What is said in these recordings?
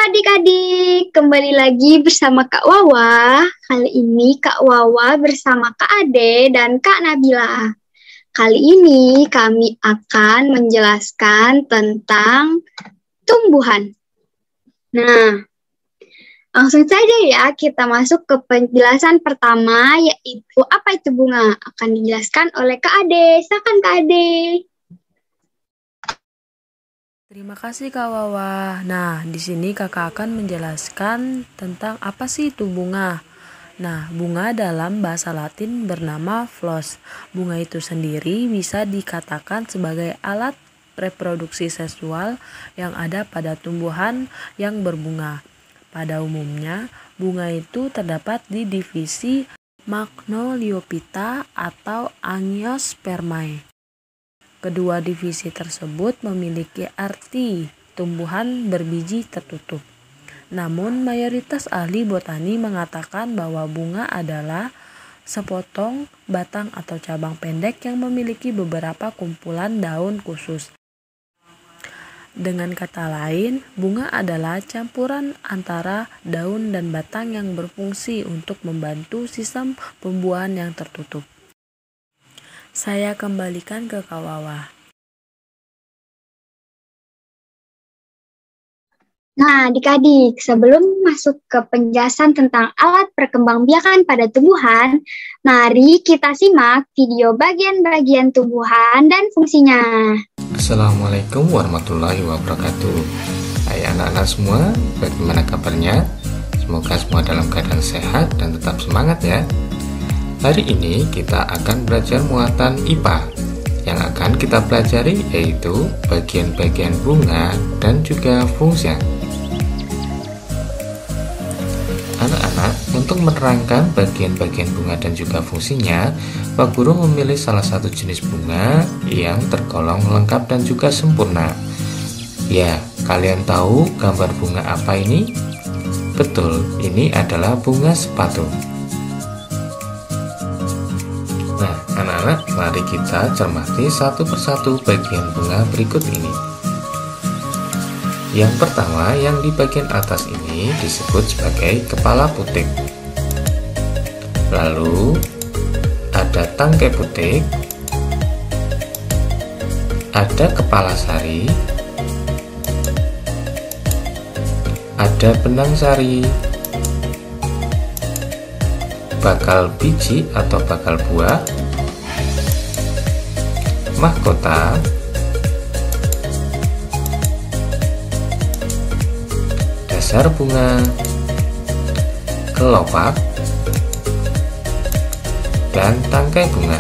adik-adik, kembali lagi bersama Kak Wawa. Kali ini Kak Wawa bersama Kak Ade dan Kak Nabila. Kali ini kami akan menjelaskan tentang tumbuhan. Nah, langsung saja ya kita masuk ke penjelasan pertama, yaitu apa itu bunga. Akan dijelaskan oleh Kak Ade. Silakan Kak Ade. Terima kasih Kak Wawa. Nah, di sini Kakak akan menjelaskan tentang apa sih itu bunga. Nah, bunga dalam bahasa Latin bernama phlos. Bunga itu sendiri bisa dikatakan sebagai alat reproduksi seksual yang ada pada tumbuhan yang berbunga. Pada umumnya, bunga itu terdapat di divisi Magnoliophyta atau Angiospermae. Kedua divisi tersebut memiliki arti tumbuhan berbiji tertutup. Namun mayoritas ahli botani mengatakan bahwa bunga adalah sepotong batang atau cabang pendek yang memiliki beberapa kumpulan daun khusus. Dengan kata lain, bunga adalah campuran antara daun dan batang yang berfungsi untuk membantu sistem pembuahan yang tertutup. Saya kembalikan ke Kak Wawa. Nah, adik-adik, sebelum masuk ke penjelasan tentang alat perkembangbiakan pada tumbuhan, mari kita simak video bagian-bagian tumbuhan dan fungsinya. Assalamualaikum warahmatullahi wabarakatuh. Hai anak-anak semua, bagaimana kabarnya? Semoga semua dalam keadaan sehat dan tetap semangat ya. Hari ini kita akan belajar muatan IPA. Yang akan kita pelajari yaitu bagian-bagian bunga dan juga fungsinya. Anak-anak, untuk menerangkan bagian-bagian bunga dan juga fungsinya, Pak Guru memilih salah satu jenis bunga yang tergolong lengkap dan juga sempurna. Ya, kalian tahu gambar bunga apa ini? Betul, ini adalah bunga sepatu. Nah, anak-anak, mari kita cermati satu persatu bagian bunga berikut ini. Yang pertama, yang di bagian atas ini disebut sebagai kepala putik. Lalu, ada tangkai putik, ada kepala sari, ada benang sari, bakal biji atau bakal buah, mahkota, dasar bunga, kelopak, dan tangkai bunga.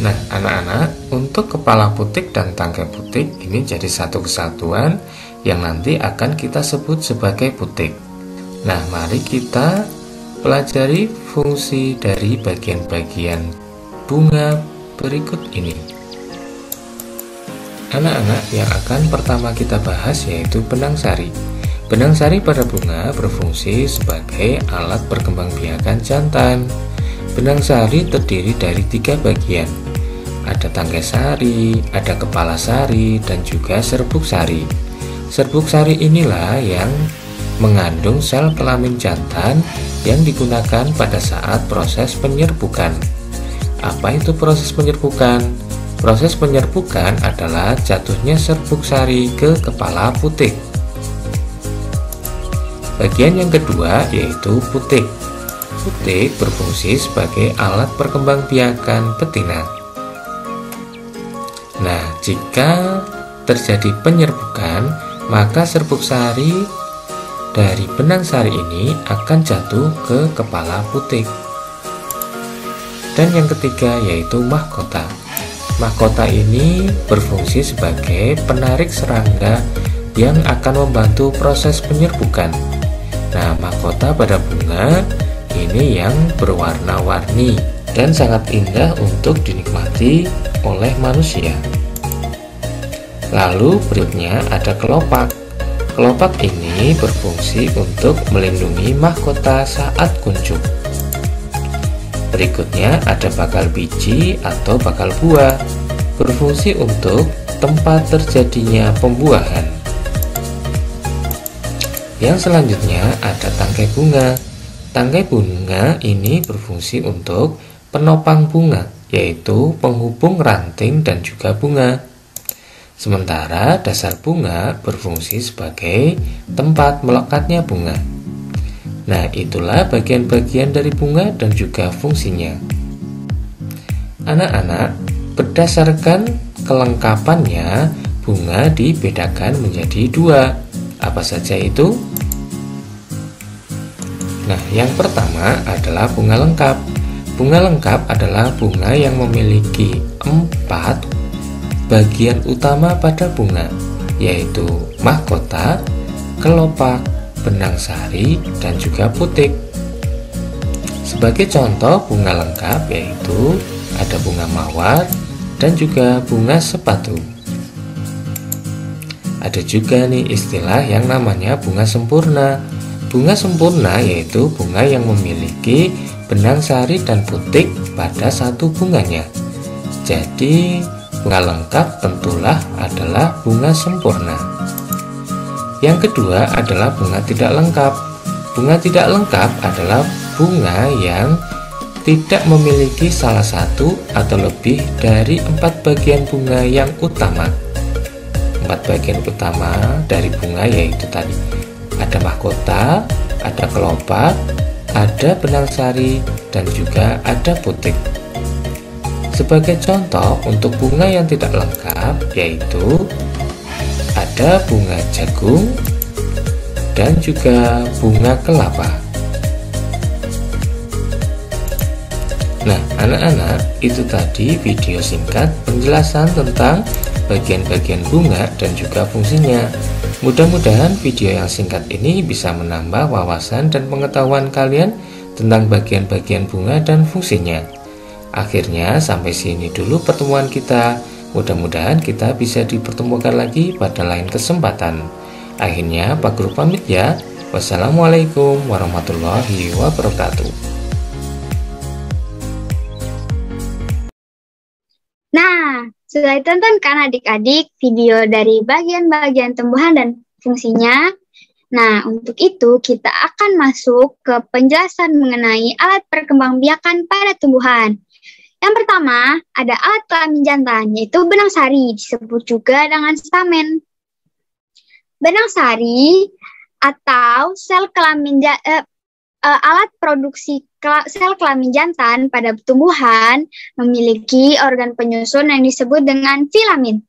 Nah, anak-anak, untuk kepala putik dan tangkai putik ini jadi satu kesatuan yang nanti akan kita sebut sebagai putik. Nah, mari kita pelajari fungsi dari bagian-bagian bunga berikut ini. Anak-anak, yang akan pertama kita bahas yaitu benang sari. Benang sari pada bunga berfungsi sebagai alat perkembangbiakan jantan. Benang sari terdiri dari 3 bagian. Ada tangkai sari, ada kepala sari, dan juga serbuk sari. Serbuk sari inilah yang mengandung sel kelamin jantan yang digunakan pada saat proses penyerbukan. Apa itu proses penyerbukan? Proses penyerbukan adalah jatuhnya serbuk sari ke kepala putik. Bagian yang kedua yaitu putik. Putik berfungsi sebagai alat perkembangbiakan betina. Nah, jika terjadi penyerbukan, maka serbuk sari dari benang sari ini akan jatuh ke kepala putik. Dan yang ketiga yaitu mahkota. Mahkota ini berfungsi sebagai penarik serangga yang akan membantu proses penyerbukan. Nah, mahkota pada bunga ini yang berwarna-warni dan sangat indah untuk dinikmati oleh manusia. Lalu berikutnya ada kelopak. Kelopak ini berfungsi untuk melindungi mahkota saat kuncup. Berikutnya ada bakal biji atau bakal buah, berfungsi untuk tempat terjadinya pembuahan. Yang selanjutnya ada tangkai bunga. Tangkai bunga ini berfungsi untuk penopang bunga, yaitu penghubung ranting dan juga bunga. Sementara dasar bunga berfungsi sebagai tempat melekatnya bunga. Nah, itulah bagian-bagian dari bunga dan juga fungsinya. Anak-anak, berdasarkan kelengkapannya, bunga dibedakan menjadi dua. Apa saja itu? Nah, yang pertama adalah bunga lengkap. Bunga lengkap adalah bunga yang memiliki 4 bagian utama pada bunga, yaitu mahkota, kelopak, benang sari, dan juga putik. Sebagai contoh bunga lengkap yaitu ada bunga mawar dan juga bunga sepatu. Ada juga nih istilah yang namanya bunga sempurna. Bunga sempurna yaitu bunga yang memiliki benang sari dan putik pada satu bunganya. Jadi bunga lengkap tentulah adalah bunga sempurna. Yang kedua adalah bunga tidak lengkap. Bunga tidak lengkap adalah bunga yang tidak memiliki salah satu atau lebih dari 4 bagian bunga yang utama. 4 bagian utama dari bunga yaitu tadi ada mahkota, ada kelopak, ada benang sari, dan juga ada putik. Sebagai contoh untuk bunga yang tidak lengkap yaitu ada bunga jagung dan juga bunga kelapa. Nah, anak-anak, itu tadi video singkat penjelasan tentang bagian-bagian bunga dan juga fungsinya. Mudah-mudahan video yang singkat ini bisa menambah wawasan dan pengetahuan kalian tentang bagian-bagian bunga dan fungsinya. Akhirnya sampai sini dulu pertemuan kita. Mudah-mudahan kita bisa dipertemukan lagi pada lain kesempatan. Akhirnya Pak Guru pamit ya. Wassalamualaikum warahmatullahi wabarakatuh. Nah, sudah ditonton kan adik-adik video dari bagian-bagian tumbuhan dan fungsinya? Nah, untuk itu kita akan masuk ke penjelasan mengenai alat perkembangbiakan pada tumbuhan. Yang pertama, ada alat kelamin jantan, yaitu benang sari, disebut juga dengan stamen. Benang sari atau sel kelamin alat produksi sel kelamin jantan pada tumbuhan memiliki organ penyusun yang disebut dengan filamen.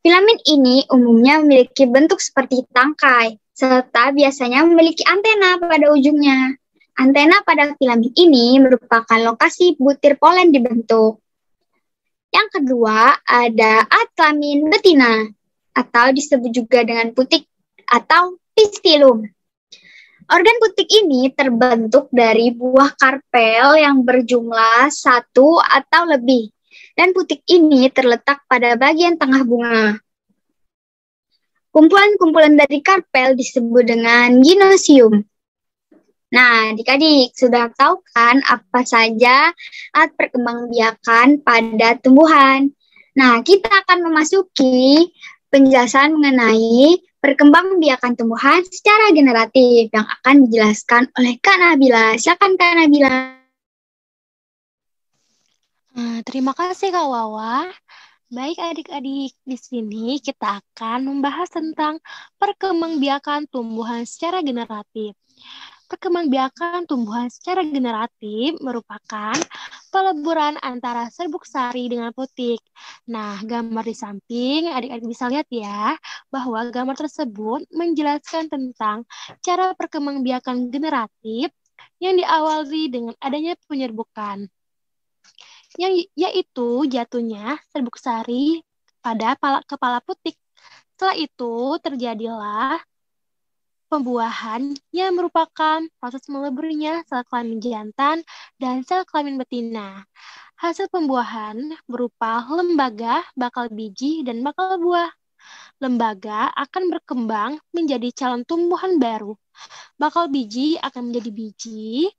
Filamen ini umumnya memiliki bentuk seperti tangkai, serta biasanya memiliki antena pada ujungnya. Antena pada filamen ini merupakan lokasi butir polen dibentuk. Yang kedua, ada alat kelamin betina, atau disebut juga dengan putik atau pistilum. Organ putik ini terbentuk dari buah karpel yang berjumlah 1 atau lebih, dan putik ini terletak pada bagian tengah bunga. Kumpulan-kumpulan dari karpel disebut dengan ginosium. Nah, adik-adik sudah tahu kan apa saja alat perkembangbiakan pada tumbuhan? Nah, kita akan memasuki penjelasan mengenai perkembangbiakan tumbuhan secara generatif yang akan dijelaskan oleh Kak Nabila. Silakan Kak Nabila. Terima kasih Kak Wawa. Baik adik-adik, di sini kita akan membahas tentang perkembangbiakan tumbuhan secara generatif. Perkembangbiakan tumbuhan secara generatif merupakan peleburan antara serbuk sari dengan putik. Nah, gambar di samping adik-adik bisa lihat ya, bahwa gambar tersebut menjelaskan tentang cara perkembangbiakan generatif yang diawali dengan adanya penyerbukan, yaitu jatuhnya serbuk sari pada kepala putik. Setelah itu terjadilah pembuahan yang merupakan proses meleburnya sel kelamin jantan dan sel kelamin betina. Hasil pembuahan berupa lembaga, bakal biji, dan bakal buah. Lembaga akan berkembang menjadi calon tumbuhan baru. Bakal biji akan menjadi biji,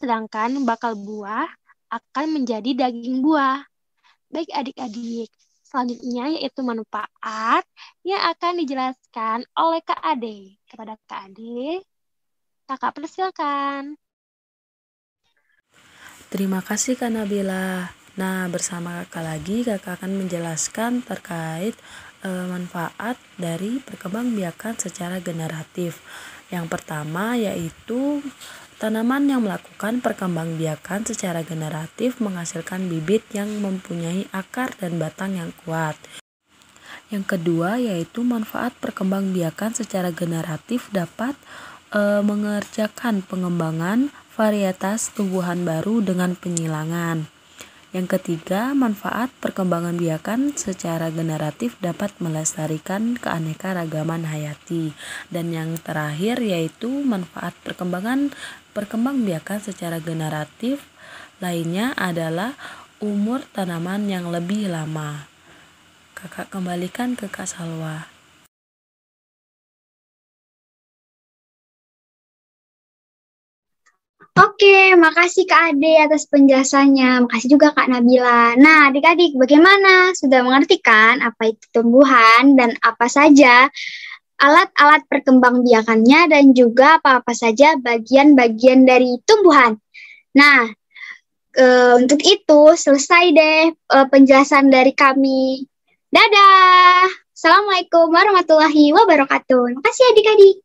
sedangkan bakal buah akan menjadi daging buah. Baik adik-adik, selanjutnya yaitu manfaat yang akan dijelaskan oleh Kak Ade. Kepada Kak Ade, Kakak persilakan. Terima kasih Kak Nabila. Nah, bersama Kakak lagi, Kakak akan menjelaskan terkait manfaat dari perkembangbiakan secara generatif. Yang pertama yaitu tanaman yang melakukan perkembangbiakan secara generatif menghasilkan bibit yang mempunyai akar dan batang yang kuat. Yang kedua yaitu manfaat perkembangbiakan secara generatif dapat mengerjakan pengembangan varietas tumbuhan baru dengan penyilangan. Yang ketiga, manfaat perkembangan biakan secara generatif dapat melestarikan keanekaragaman hayati. Dan yang terakhir yaitu manfaat perkembangbiakan secara generatif lainnya adalah umur tanaman yang lebih lama. Kakak kembalikan ke Kak Salwa. Oke, makasih Kak Ade atas penjelasannya. Makasih juga Kak Nabila. Nah, adik-adik, bagaimana? Sudah mengerti kan apa itu tumbuhan dan apa saja alat-alat perkembangbiakannya dan juga apa-apa saja bagian-bagian dari tumbuhan? Nah, untuk itu selesai deh penjelasan dari kami. Dadah! Assalamualaikum warahmatullahi wabarakatuh. Makasih adik-adik.